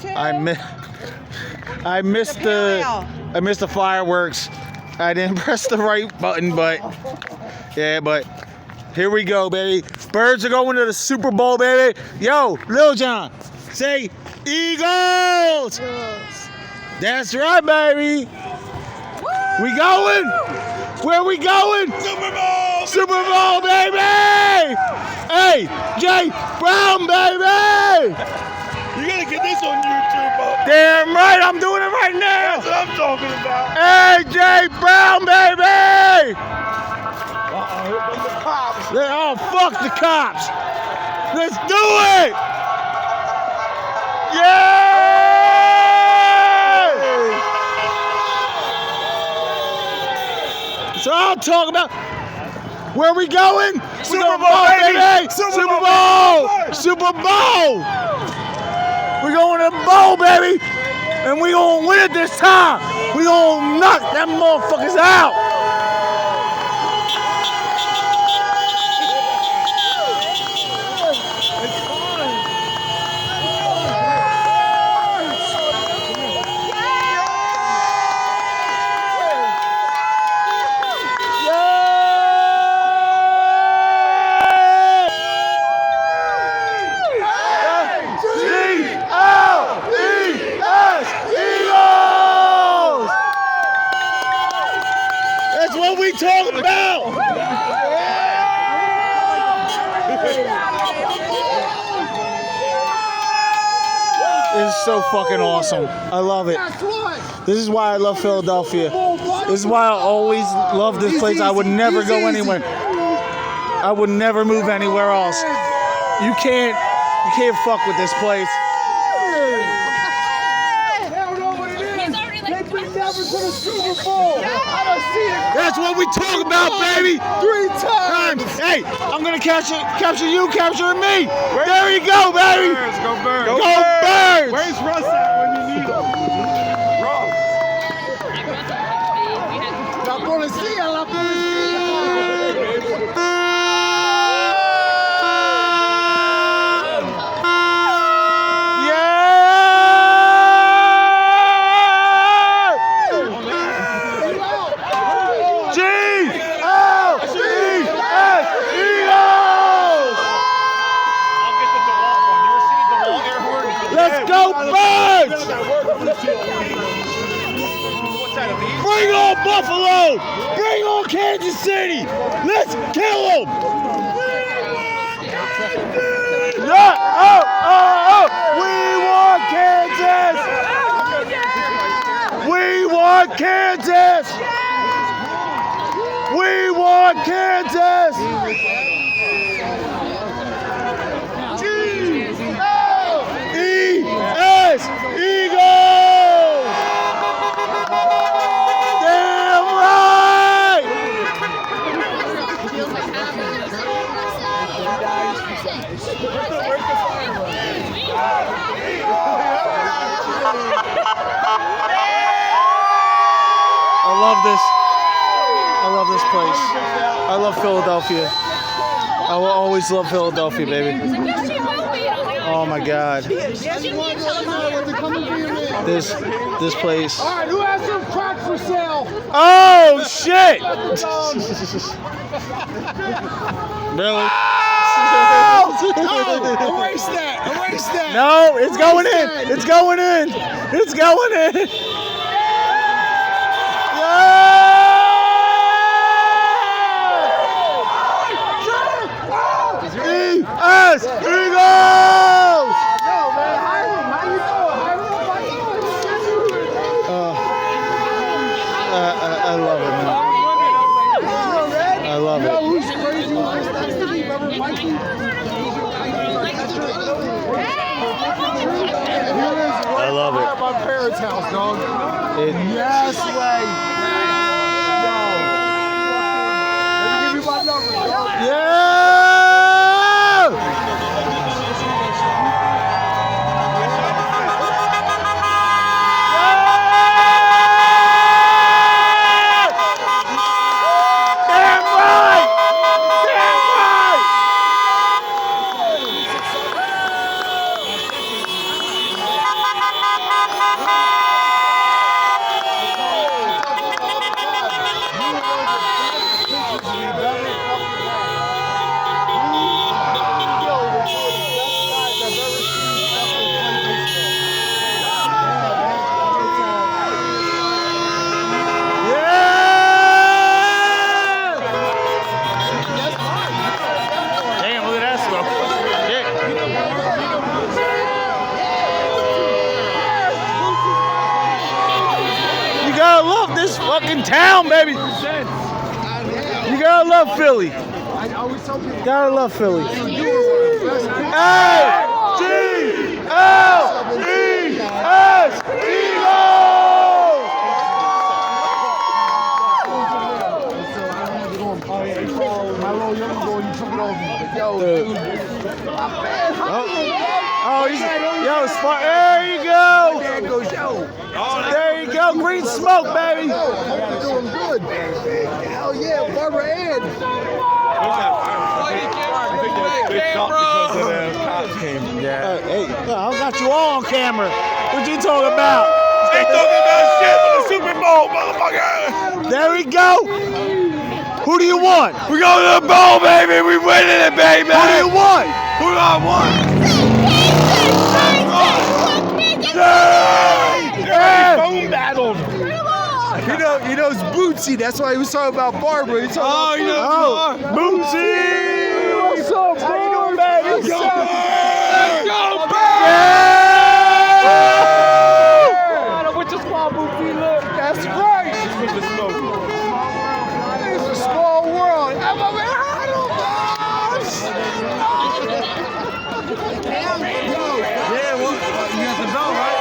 I missed the fireworks. I didn't press the right button, but yeah, but here we go, baby. Birds are going to the Super Bowl, baby. Yo, Lil John, say Eagles. That's right, baby. We going? Where we going? Super Bowl! Super Bowl, baby! Hey, Jay Brown, baby! You gotta get this on YouTube, bro. Damn right, I'm doing it right now. That's what I'm talking about. Hey, Jay Brown, baby! Here comes the cops. Oh, fuck the cops. Let's do it! Yeah! So I'll talk about where we going? Super Bowl, baby! Super Bowl! Super Bowl! We're going to the bowl, baby! And we gonna win it this time! We gonna knock them motherfuckers out! What we talking about? This is so fucking awesome. I love it. This is why I love Philadelphia. This is why I always love this place. I would never go anywhere. I would never move anywhere else. You can't fuck with this place. That's what we talk about, baby. 3 times. Hey, I'm gonna capture you, capturing me. There you go, baby. Go Birds. Go Birds. Where's Russ at when you need him? Russ. La policía, la policía. Let's go, Birds! Bring on Buffalo! Bring on Kansas City! Let's kill them! Yeah! Oh! We want Kansas! We want Kansas! We want Kansas! Eagles! Damn right! I love this. I love this place. I love Philadelphia. I will always love Philadelphia, baby. Oh my God. This place. All right, who has some crack for sale? Oh shit! Really? Oh! Erase that! Erase that! No, it's going in! It's going in! It's going in! Eagles! I love it, man. I love it. I love it. At my parents' house, dog. Yes way. Let me give you my number, dog. Yeah! Damn, look at that smoke. Shit. You gotta love this fucking town, baby. You gotta love Philly. Gotta love Philly. A-G-L-E-S Yo, Spark. There you go. There you go. Green smoke, baby. They're doing good. Hell yeah, Barbara Ann. Hey, I got you all on camera. What you talking about? They talking about shit for the Super Bowl, motherfucker. There we go. Who do you want? We go to the bowl, baby. We winning it, baby. Who do you want? Who do I want? Phone battle. He knows Bootsy. That's why he was talking about Barbara. He talking about Bootsy. What's up, bro, baby? Let's go, What's your small Bootsy look? That's right. It's a small world. I'm over here. Yeah, well, you got the bell, right?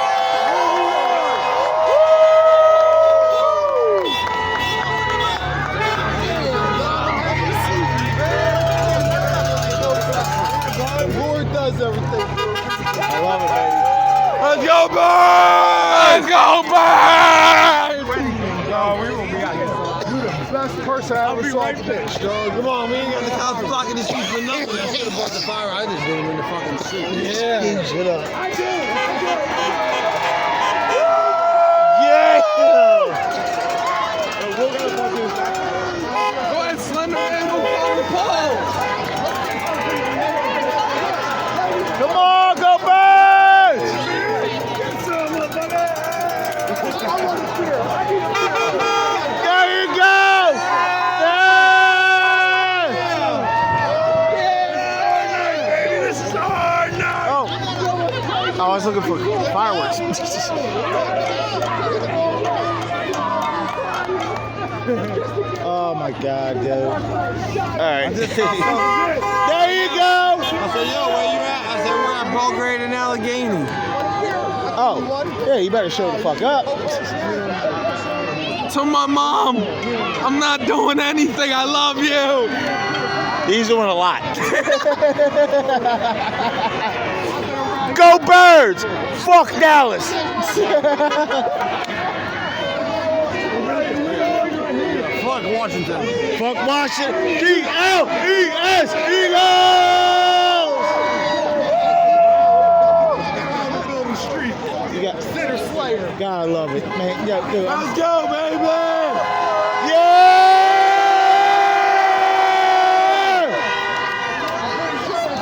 Lord does everything. I love it, baby. Let's go, Birds! Let's go, Birds! Best person I ever saw pitch, dog. Come on, we ain't got the cops blocking the streets for nothing. I should have brought the fire. I just did him in the fucking suit. Yeah. Shut up. Go ahead, Slender, and go follow the pole. Come on, go Birds! There you go! This is hard now. Oh, I was looking for fireworks. Oh my God, dude. All right. There you go. I said, yo, where you at? I said, we're at Belgrade and Allegheny. Oh, yeah, you better show the fuck up. To my mom, I'm not doing anything. I love you. He's doing a lot. Go Birds! Fuck Dallas! Fuck Washington. Fuck Washington! E-L-E-S! Eagles! You got Center Slayer. gotta love it, man. Yeah, dude. Let's go, baby. Yeah!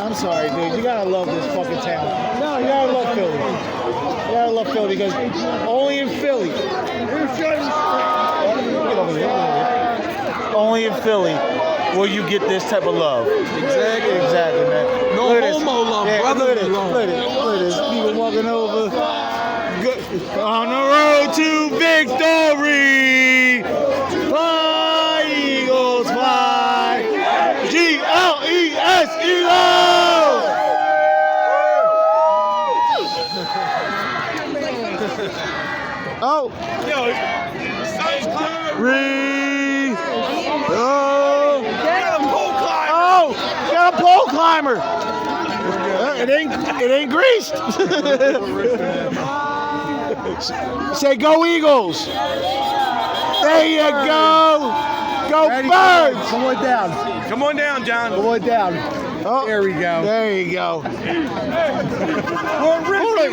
I'm sorry, dude. You gotta love this fucking town. No, you gotta love Philly. You gotta love Philly because only in Philly. Get over here. Only in Philly will you get this type of love. Exactly, man. No Look at this. homo love, Yeah, brotherly look at love. Look at this. People walking over. On the road to victory. Fly, Eagles, fly. G-L-E-S, Eagles! Oh. Yo, sun's clear. Oh. Get a pole climber. Oh, got a pole climber. It ain't greased. Say go Eagles. There you go. Go Birds. Come on down. Come on down, John. Come on down. Oh, there we go. There you go.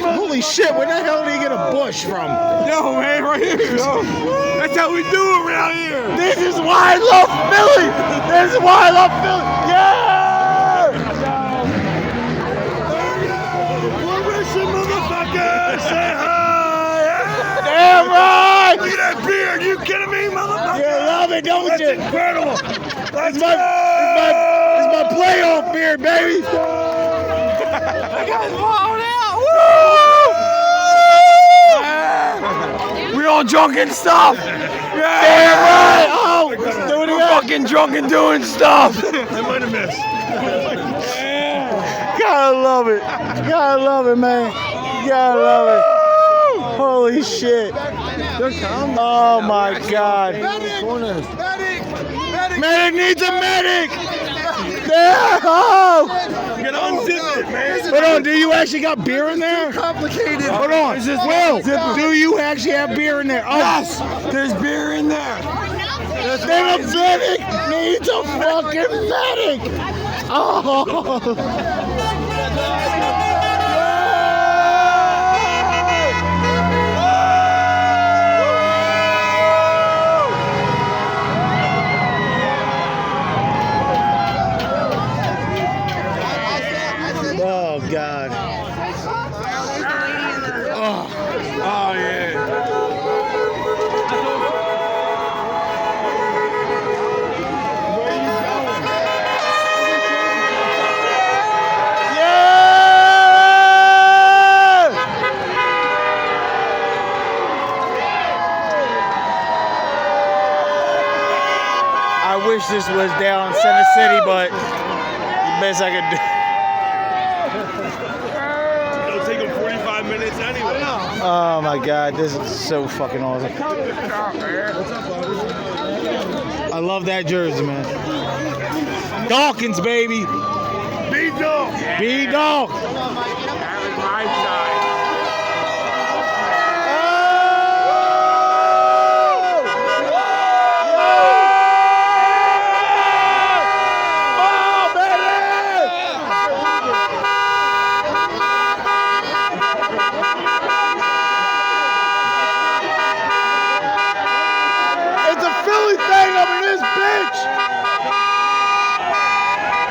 Holy shit, where the hell did he get a bush from? Yo, man, right here. Yo. That's how we do around here. This is why I love Philly. This is why I love Philly. Yeah! We're racing, motherfucker. Say hi. Damn right! Look at that beard. You kidding me, motherfucker? You love it, don't That's you? incredible. It's my playoff beard, baby. That guy's blown out. Woo! We all drunk and stuff. Yeah. Damn right! Oh, do it We're again. fucking drunk and doing stuff. I might have missed. Gotta love it. Gotta love it, man. Gotta love it. Holy shit. Oh my God. Medic needs a medic. Yeah. Oh. You gotta unzip it, man. Hold on. Do you actually got beer in there? Complicated. Hold on. Will, do you actually have beer in there? Oh. Yes, there's beer in there. Then a medic needs a fucking medic. Oh. Oh God. Oh yeah. I wish this was down in Center City, but the best I could do. It'll take them 45 minutes anyway. Oh my God, this is so fucking awesome. I love that jersey, man. Dawkins, baby. B-Dog. B-Dog. It's a Philly thing up in this bitch.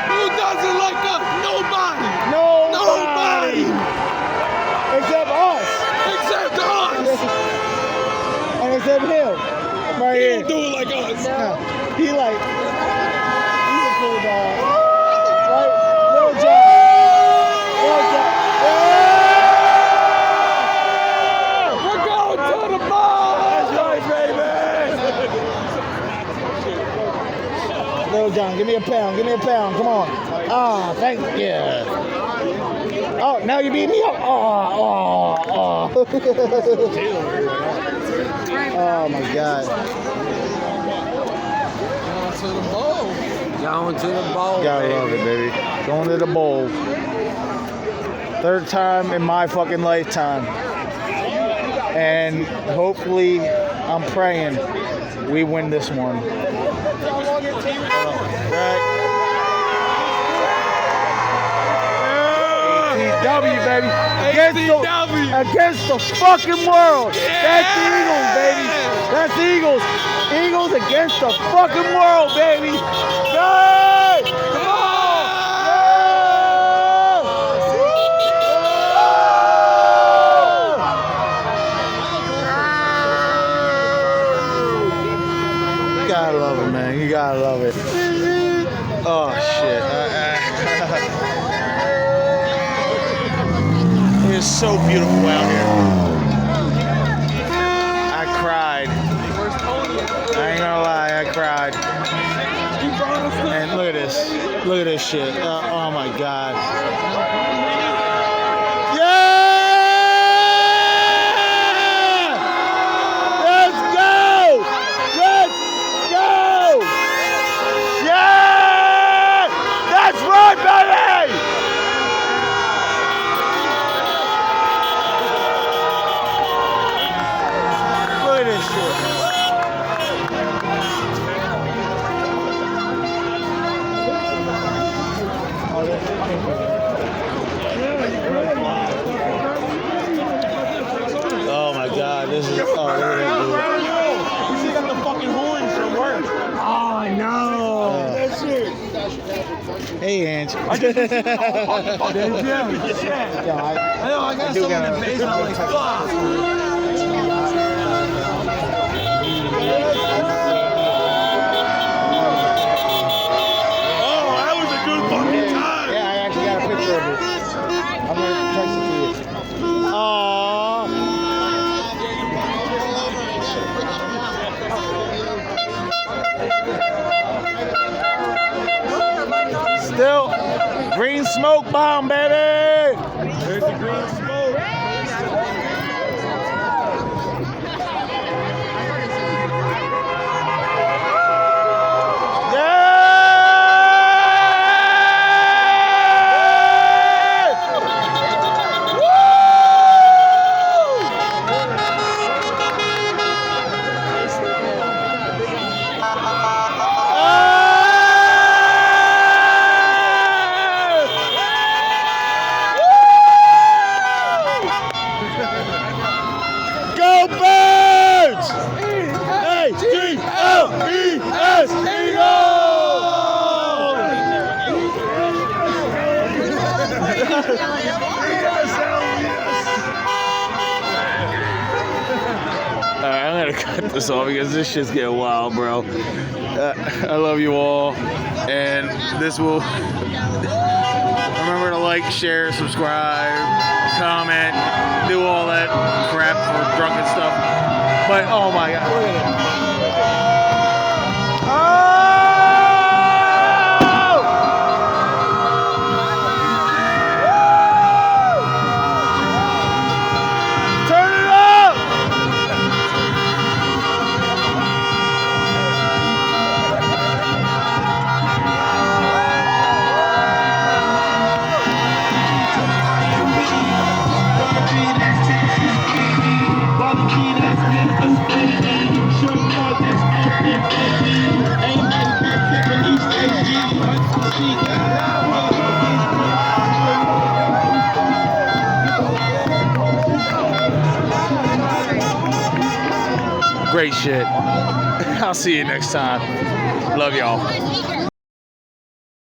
Who doesn't like us? Nobody. Nobody. Except us. Except us. And except him. Right He here. don't do it like us. No. He's a cool dog. Right? Little John. Little John. We're going to the ball. That's right, baby. Little John, give me a pound. Give me a pound. Come on. Ah, thank you. Oh, now you beat me up. Oh. Oh my God. Going to the bowl. Gotta love it, baby. Going to the bowl. Third time in my fucking lifetime. And hopefully, I'm praying we win this one. Right? ATW, baby. Against the fucking world. That's the Eagles, baby. That's the Eagles. Eagles against the fucking world, baby. Hey! Come on! You gotta love it, man. You gotta love it. Oh, shit. It's so beautiful out here. I cried. I ain't gonna lie, I cried. And look at this. Look at this shit. Oh my God. Yeah! Let's go! Let's go! Yeah! That's right, baby! Look at this shit. Oh, this is. Oh, look at that You still got the fucking horns from work. Oh no! dude. Hey, Ange. I just shit. I know, I got someone in the basement. I'm like, fuck. Yeah, I actually got a picture of it. I'm gonna text it to you. Aww. Still, green smoke bomb, baby. There's the green smoke. Go Birds! A-G-L-E-S, Alright, I'm gonna cut this off because this shit's getting wild, bro. I love you all, and this will. Remember to like, share, subscribe, comment, do all that crap for drunken stuff. But oh my god, look at it. Turn it up! Great shit. I'll see you next time. Love y'all.